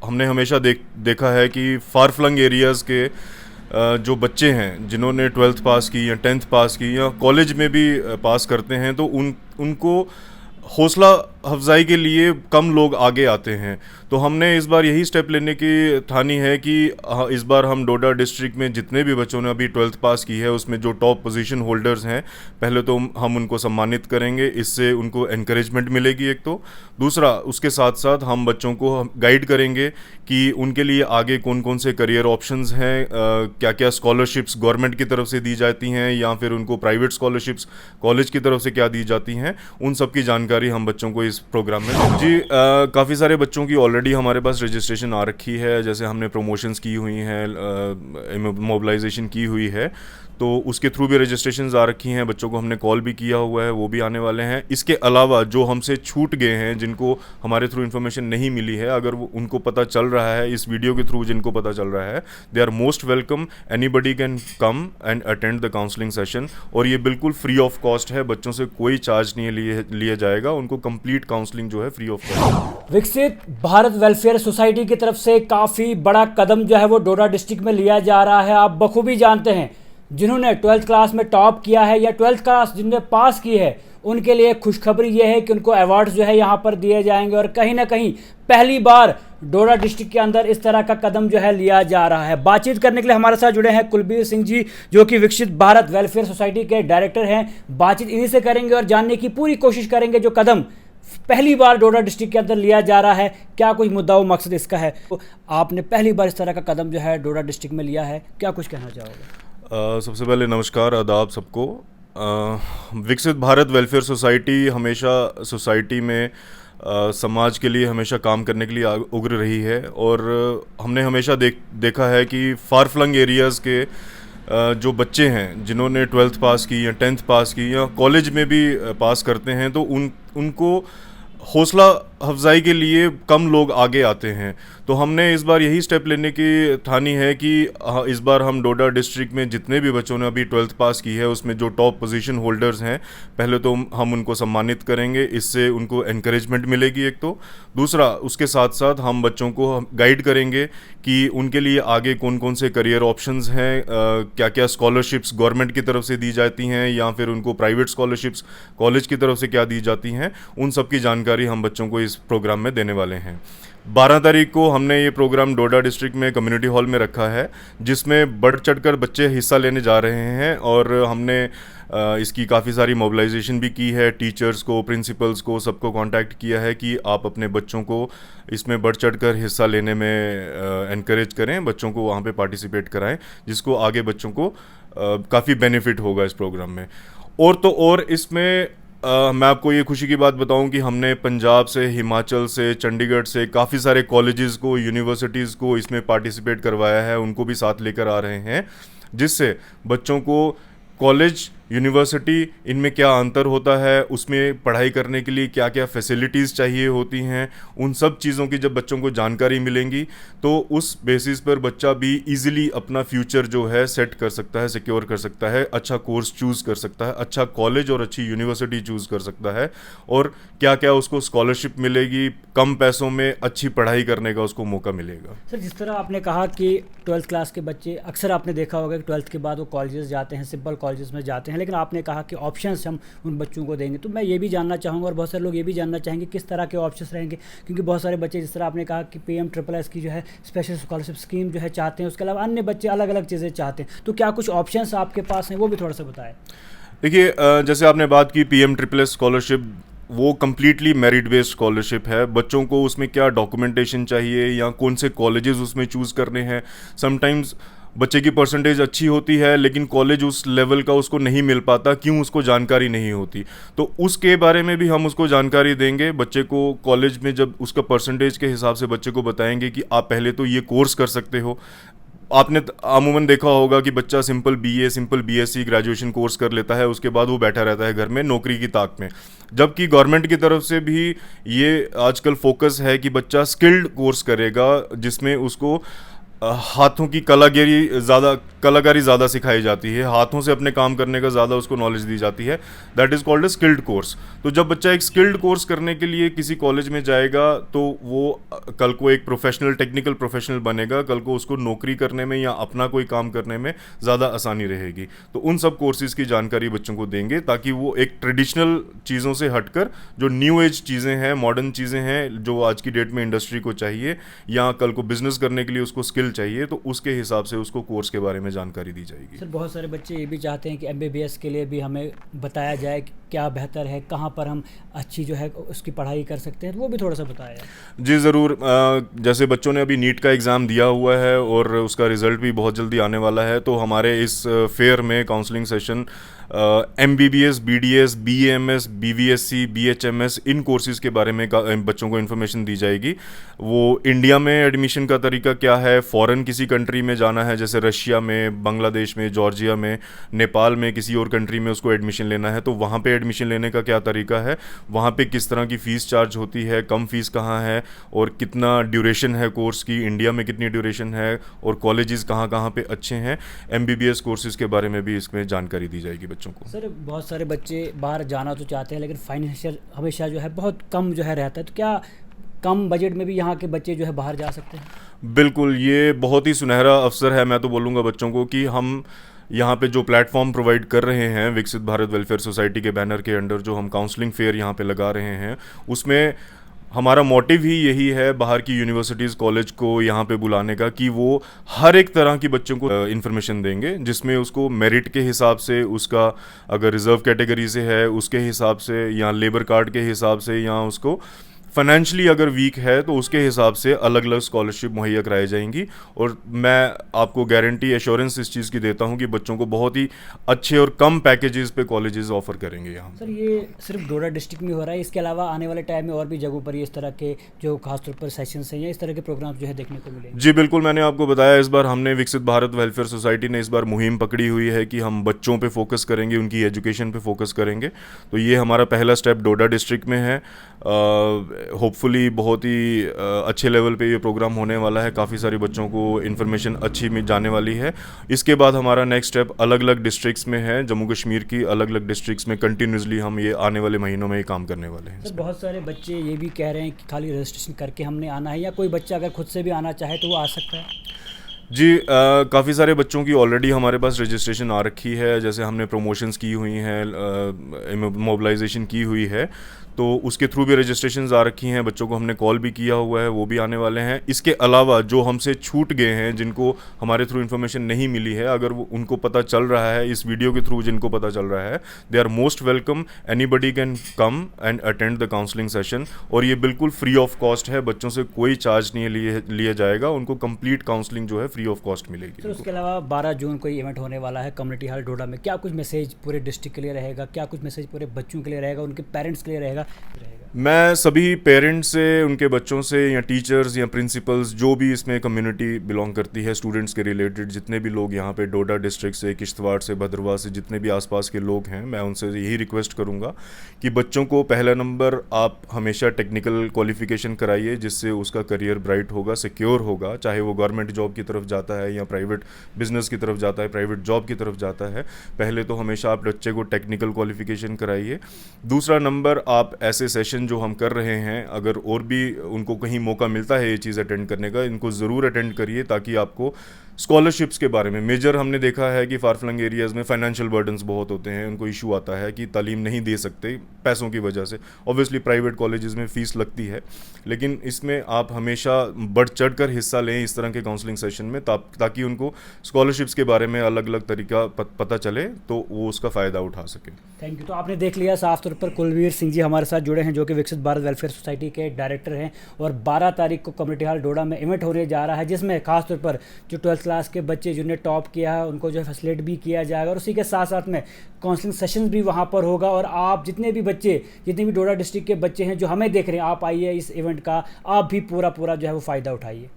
हमने हमेशा देखा है कि फार फ्लंग एरियाज़ के जो बच्चे हैं जिन्होंने 12th पास की या 10th पास की या कॉलेज में भी पास करते हैं तो उनको हौसला अफजाई के लिए कम लोग आगे आते हैं। तो हमने इस बार यही स्टेप लेने की ठानी है कि इस बार हम डोडा डिस्ट्रिक्ट में जितने भी बच्चों ने अभी 12th पास की है उसमें जो टॉप पोजीशन होल्डर्स हैं पहले तो हम उनको सम्मानित करेंगे, इससे उनको एनकरेजमेंट मिलेगी एक तो। दूसरा, उसके साथ साथ हम बच्चों को गाइड करेंगे कि उनके लिए आगे कौन कौन से करियर ऑप्शंस हैं, क्या क्या स्कॉलरशिप्स गवर्नमेंट की तरफ से दी जाती हैं या फिर उनको प्राइवेट स्कॉलरशिप्स कॉलेज की तरफ से क्या दी जाती हैं, उन सब की जानकारी हम बच्चों को इस प्रोग्राम में देंगे। जी, काफ़ी सारे बच्चों की ऑलरेडी हमारे पास रजिस्ट्रेशन आ रखी है, जैसे हमने प्रमोशंस की हुई हैं, मोबिलाइजेशन की हुई है, तो उसके थ्रू भी रजिस्ट्रेशंस आ रखी हैं। बच्चों को हमने कॉल भी किया हुआ है, वो भी आने वाले हैं। इसके अलावा जो हमसे छूट गए हैं, जिनको हमारे थ्रू इन्फॉर्मेशन नहीं मिली है, अगर वो उनको पता चल रहा है इस वीडियो के थ्रू, जिनको पता चल रहा है, they are most welcome. Anybody can come and attend the counselling session, और ये बिल्कुल फ्री ऑफ कॉस्ट है, बच्चों से कोई चार्ज नहीं लिया जाएगा, उनको कंप्लीट काउंसलिंग जो है फ्री ऑफ कॉस्ट। विकसित भारत वेलफेयर सोसाइटी की तरफ से काफ़ी बड़ा कदम जो है वो डोडा डिस्ट्रिक्ट में लिया जा रहा है। आप बखूबी जानते हैं, जिन्होंने 12th क्लास में टॉप किया है या 12th क्लास जिनने पास की है, उनके लिए खुशखबरी ये है कि उनको अवार्ड्स जो है यहाँ पर दिए जाएंगे। और कहीं ना कहीं पहली बार डोडा डिस्ट्रिक्ट के अंदर इस तरह का कदम जो है लिया जा रहा है। बातचीत करने के लिए हमारे साथ जुड़े हैं कुलबीर सिंह जी, जो कि विकसित भारत वेलफेयर सोसाइटी के डायरेक्टर हैं। बातचीत इन्हीं से करेंगे और जानने की पूरी कोशिश करेंगे जो कदम पहली बार डोडा डिस्ट्रिक्ट के अंदर लिया जा रहा है, क्या कोई मुद्दा व मकसद इसका है। तो आपने पहली बार इस तरह का कदम जो है डोडा डिस्ट्रिक्ट में लिया है, क्या कुछ कहना चाहोगे? सबसे पहले नमस्कार, आदाब सबको। विकसित भारत वेलफेयर सोसाइटी हमेशा सोसाइटी में समाज के लिए हमेशा काम करने के लिए उग्र रही है, और हमने हमेशा देखा है कि फार फ्लंग एरियाज़ के जो बच्चे हैं जिन्होंने 12th पास की या 10th पास की या कॉलेज में भी पास करते हैं तो उनको हौसला अफजाई के लिए कम लोग आगे आते हैं। तो हमने इस बार यही स्टेप लेने की ठानी है कि इस बार हम डोडा डिस्ट्रिक्ट में जितने भी बच्चों ने अभी 12th पास की है उसमें जो टॉप पोजीशन होल्डर्स हैं पहले तो हम उनको सम्मानित करेंगे, इससे उनको एनकरेजमेंट मिलेगी एक तो। दूसरा, उसके साथ साथ हम बच्चों को गाइड करेंगे कि उनके लिए आगे कौन कौन से करियर ऑप्शंस हैं, क्या क्या स्कॉलरशिप्स गवर्नमेंट की तरफ से दी जाती हैं या फिर उनको प्राइवेट स्कॉलरशिप्स कॉलेज की तरफ से क्या दी जाती हैं, उन सब की जानकारी हम बच्चों को इस प्रोग्राम में देने वाले हैं। 12 तारीख को हमने ये प्रोग्राम डोडा डिस्ट्रिक्ट में कम्युनिटी हॉल में रखा है, जिसमें बढ़ चढ़कर बच्चे हिस्सा लेने जा रहे हैं, और हमने इसकी काफ़ी सारी मोबिलाइजेशन भी की है। टीचर्स को, प्रिंसिपल्स को, सबको कांटेक्ट किया है कि आप अपने बच्चों को इसमें बढ़ चढ़कर हिस्सा लेने में एनकरेज करें, बच्चों को वहाँ पे पार्टिसिपेट कराएं, जिसको आगे बच्चों को काफ़ी बेनिफिट होगा इस प्रोग्राम में। और तो और इसमें मैं आपको ये खुशी की बात बताऊं कि हमने पंजाब से, हिमाचल से, चंडीगढ़ से काफ़ी सारे कॉलेजेस को, यूनिवर्सिटीज़ को इसमें पार्टिसिपेट करवाया है, उनको भी साथ लेकर आ रहे हैं, जिससे बच्चों को कॉलेज, यूनिवर्सिटी, इनमें क्या अंतर होता है, उसमें पढ़ाई करने के लिए क्या क्या फैसिलिटीज़ चाहिए होती हैं, उन सब चीज़ों की जब बच्चों को जानकारी मिलेंगी तो उस बेसिस पर बच्चा भी इजीली अपना फ्यूचर जो है सेट कर सकता है, सिक्योर कर सकता है, अच्छा कोर्स चूज़ कर सकता है, अच्छा कॉलेज और अच्छी यूनिवर्सिटी चूज़ कर सकता है, और क्या क्या उसको स्कॉलरशिप मिलेगी, कम पैसों में अच्छी पढ़ाई करने का उसको मौका मिलेगा। सर, जिस तरह आपने कहा कि 12th क्लास के बच्चे, अक्सर आपने देखा होगा कि 12th के बाद वो कॉलेजेस जाते हैं, सिंपल कॉलेजेस में जाते हैं, लेकिन आपने कहा कि ऑप्शंस हम उन बच्चों को देंगे। तो मैं ये भी जानना चाहूँगा और बहुत सारे लोग ये भी जानना चाहेंगे किस तरह के ऑप्शंस रहेंगे, क्योंकि बहुत सारे बच्चे, जिस तरह आपने कहा कि PM-SSS की जो है स्पेशल स्कॉलरशिप स्कीम जो है चाहते हैं, उसके अलावा अन्य बच्चे अलग अलग चीज़ें चाहते हैं, तो क्या कुछ ऑप्शंस आपके पास हैं, वो भी थोड़ा सा बताएं। देखिए, जैसे आपने बात की PM-SSS स्कॉलरशिप, वो कम्प्लीटली मेरिट बेस्ड स्कॉलरशिप है। बच्चों को उसमें क्या डॉक्यूमेंटेशन चाहिए या कौन से कॉलेजेस उसमें चूज़ करने हैं, समटाइम्स बच्चे की परसेंटेज अच्छी होती है लेकिन कॉलेज उस लेवल का उसको नहीं मिल पाता, क्यों, उसको जानकारी नहीं होती। तो उसके बारे में भी हम उसको जानकारी देंगे। बच्चे को कॉलेज में जब उसका परसेंटेज के हिसाब से बच्चे को बताएंगे कि आप पहले तो ये कोर्स कर सकते हो। आपने अमूमन देखा होगा कि बच्चा simple BA, simple BSc graduation course कर लेता है, उसके बाद वो बैठा रहता है घर में नौकरी की ताक में, जबकि गवर्नमेंट की तरफ से भी ये आजकल फोकस है कि बच्चा स्किल्ड कोर्स करेगा, जिसमें उसको हाथों की कलाकारी ज़्यादा सिखाई जाती है, हाथों से अपने काम करने का ज़्यादा उसको नॉलेज दी जाती है। That is called a skilled course. तो जब बच्चा एक स्किल्ड कोर्स करने के लिए किसी कॉलेज में जाएगा तो वो कल को एक टेक्निकल प्रोफेशनल बनेगा, कल को उसको नौकरी करने में या अपना कोई काम करने में ज़्यादा आसानी रहेगी। तो उन सब कोर्सेज़ की जानकारी बच्चों को देंगे ताकि वो एक ट्रेडिशनल चीज़ों से हटकर जो न्यू एज चीज़ें हैं, मॉडर्न चीज़ें हैं, जो आज की डेट में इंडस्ट्री को चाहिए या कल को बिजनेस करने के लिए उसको स्किल चाहिए, तो उसके हिसाब से उसको कोर्स के बारे में जानकारी दी जाएगी। सर बहुत सारे बच्चे ये भी चाहते हैं कि एमबीबीएस के लिए भी हमें बताया जाए कि क्या बेहतर है, कहाँ पर हम अच्छी जो है उसकी पढ़ाई कर सकते हैं, तो वो भी थोड़ा सा बताया जाए। जी ज़रूर। जैसे बच्चों ने अभी नीट का एग्ज़ाम दिया हुआ है और उसका रिज़ल्ट भी बहुत जल्दी आने वाला है, तो हमारे इस फेयर में counselling session MBBS, BDS, BAMS, BVSC, BHMS इन कोर्सेज़ के बारे में बच्चों को इन्फॉर्मेशन दी जाएगी। वो इंडिया में एडमिशन का तरीका क्या है, फ़ॉरेन किसी कंट्री में जाना है जैसे रशिया में, बांग्लादेश में, जॉर्जिया में, नेपाल में, किसी और कंट्री में उसको एडमिशन लेना है तो वहाँ पे एडमिशन लेने का क्या तरीका है, वहाँ पे किस तरह की फ़ीस चार्ज होती है, कम फ़ीस कहाँ है और कितना ड्यूरेशन है कोर्स की, इंडिया में कितनी ड्यूरेशन है और कॉलेजेस कहाँ कहाँ पे अच्छे हैं, MBBS कोर्सेज़ के बारे में भी इसमें जानकारी दी जाएगी बच्चों को। सर बहुत सारे बच्चे बाहर जाना तो चाहते हैं लेकिन फाइनेंशियल हमेशा जो है बहुत कम जो है रहता है, तो क्या कम बजट में भी यहाँ के बच्चे जो है बाहर जा सकते हैं? बिल्कुल, ये बहुत ही सुनहरा अवसर है। मैं तो बोलूँगा बच्चों को कि हम यहाँ पे जो प्लेटफॉर्म प्रोवाइड कर रहे हैं विकसित भारत वेलफेयर सोसाइटी के बैनर के अंडर, जो हम काउंसलिंग फेयर यहाँ पे लगा रहे हैं, उसमें हमारा मोटिव ही यही है बाहर की यूनिवर्सिटीज़ कॉलेज को यहाँ पे बुलाने का कि वो हर एक तरह की बच्चों को इन्फॉर्मेशन देंगे, जिसमें उसको मेरिट के हिसाब से, उसका अगर रिजर्व कैटेगरी से है उसके हिसाब से, या लेबर कार्ड के हिसाब से, या उसको फाइनेंशियली अगर वीक है तो उसके हिसाब से अलग अलग स्कॉलरशिप मुहैया कराई जाएंगी। और मैं आपको गारंटी एश्योरेंस इस चीज़ की देता हूँ कि बच्चों को बहुत ही अच्छे और कम पैकेजेस पे कॉलेजेस ऑफर करेंगे यहाँ। सर ये सिर्फ डोडा डिस्ट्रिक्ट में हो रहा है, इसके अलावा आने वाले टाइम में और भी जगहों पर ये इस तरह के जो खासतौर पर सेशंस हैं या इस तरह के प्रोग्राम जो है देखने को मिलेंगे? जी बिल्कुल, मैंने आपको बताया इस बार हमने विकसित भारत वेलफेयर सोसाइटी ने इस बार मुहिम पकड़ी हुई है कि हम बच्चों पे फोकस करेंगे, उनकी एजुकेशन पे फोकस करेंगे। तो ये हमारा पहला स्टेप डोडा डिस्ट्रिक्ट में है। होपफुली बहुत ही अच्छे लेवल पे ये प्रोग्राम होने वाला है, काफ़ी सारे बच्चों को इन्फॉर्मेशन अच्छी मिल जाने वाली है। इसके बाद हमारा नेक्स्ट स्टेप अलग अलग डिस्ट्रिक्ट्स में है, जम्मू कश्मीर की अलग अलग डिस्ट्रिक्ट्स में कंटिन्यूसली हम ये आने वाले महीनों में ये काम करने वाले हैं। सर बहुत सारे बच्चे ये भी कह रहे हैं कि खाली रजिस्ट्रेशन करके हमने आना है, या कोई बच्चा अगर खुद से भी आना चाहे तो वो आ सकता है? जी काफ़ी सारे बच्चों की ऑलरेडी हमारे पास रजिस्ट्रेशन आ रखी है। जैसे हमने प्रमोशंस की हुई हैं, मोबिलाइजेशन की हुई है, तो उसके थ्रू भी रजिस्ट्रेशंस आ रखी हैं। बच्चों को हमने कॉल भी किया हुआ है, वो भी आने वाले हैं। इसके अलावा जो हमसे छूट गए हैं, जिनको हमारे थ्रू इन्फॉर्मेशन नहीं मिली है, अगर वो उनको पता चल रहा है इस वीडियो के थ्रू, जिनको पता चल रहा है, they are most welcome. Anybody can come and attend the counselling session. और ये बिल्कुल फ्री ऑफ कॉस्ट है, बच्चों से कोई चार्ज नहीं लिया जाएगा, उनको कंप्लीट काउंसलिंग जो है फ्री ऑफ कॉस्ट मिलेगी। सर उसके अलावा 12 जून को इवेंट होने वाला है कम्युनिटी हॉल डोडा में, क्या कुछ मैसेज पूरे डिस्ट्रिक्ट के लिए रहेगा, क्या कुछ मैसेज पूरे बच्चों के लिए रहेगा, उनके पेरेंट्स के लिए रहेगा? मैं सभी पेरेंट्स से, उनके बच्चों से, या टीचर्स या प्रिंसिपल्स, जो भी इसमें कम्युनिटी बिलोंग करती है, स्टूडेंट्स के रिलेटेड जितने भी लोग यहाँ पे डोडा डिस्ट्रिक्ट से, किश्तवाड़ से, भद्रवाह से, जितने भी आसपास के लोग हैं, मैं उनसे यही रिक्वेस्ट करूँगा कि बच्चों को पहला नंबर आप हमेशा टेक्निकल क्वालिफिकेशन कराइए, जिससे उसका करियर ब्राइट होगा, सिक्योर होगा, चाहे वो गवर्नमेंट जॉब की तरफ जाता है या प्राइवेट बिजनेस की तरफ जाता है, प्राइवेट जॉब की तरफ जाता है। पहले तो हमेशा आप बच्चे को टेक्निकल क्वालिफिकेशन कराइए। दूसरा नंबर, आप ऐसे सेशन जो हम कर रहे हैं, अगर और भी उनको कहीं मौका मिलता है ये चीज़ अटेंड करने का, इनको ज़रूर अटेंड करिए, ताकि आपको स्कॉलरशिप्स के बारे में, मेजर हमने देखा है कि फार फ्लंग एरियाज़ में फाइनेंशियल बर्डन्स बहुत होते हैं, उनको इशू आता है कि तालीम नहीं दे सकते पैसों की वजह से। ऑब्वियसली प्राइवेट कॉलेजेस में फ़ीस लगती है, लेकिन इसमें आप हमेशा बढ़ चढ़ कर हिस्सा लें इस तरह के काउंसलिंग सेशन में, ताकि उनको स्कॉलरशिप्स के बारे में अलग अलग तरीका पता चले, तो वो उसका फ़ायदा उठा सकें। Thank you. तो आपने देख लिया साफ तौर पर कुलवीर सिंह जी हमारे साथ जुड़े हैं, जो कि विकसित भारत वेलफेयर सोसाइटी के डायरेक्टर हैं, और 12 तारीख को कम्युनिटी हॉल डोडा में इवेंट होने जा रहा है, जिसमें खासतौर पर जो 12th क्लास के बच्चे जिन्होंने टॉप किया है उनको जो है फैसिलिटेट भी किया जाएगा, और उसी के साथ साथ में काउंसलिंग सेशन भी वहाँ पर होगा। और आप जितने भी डोडा डिस्ट्रिक्ट के बच्चे हैं जो हमें देख रहे हैं, आप आइए इस इवेंट का, आप भी पूरा जो है वो फ़ायदा उठाइए।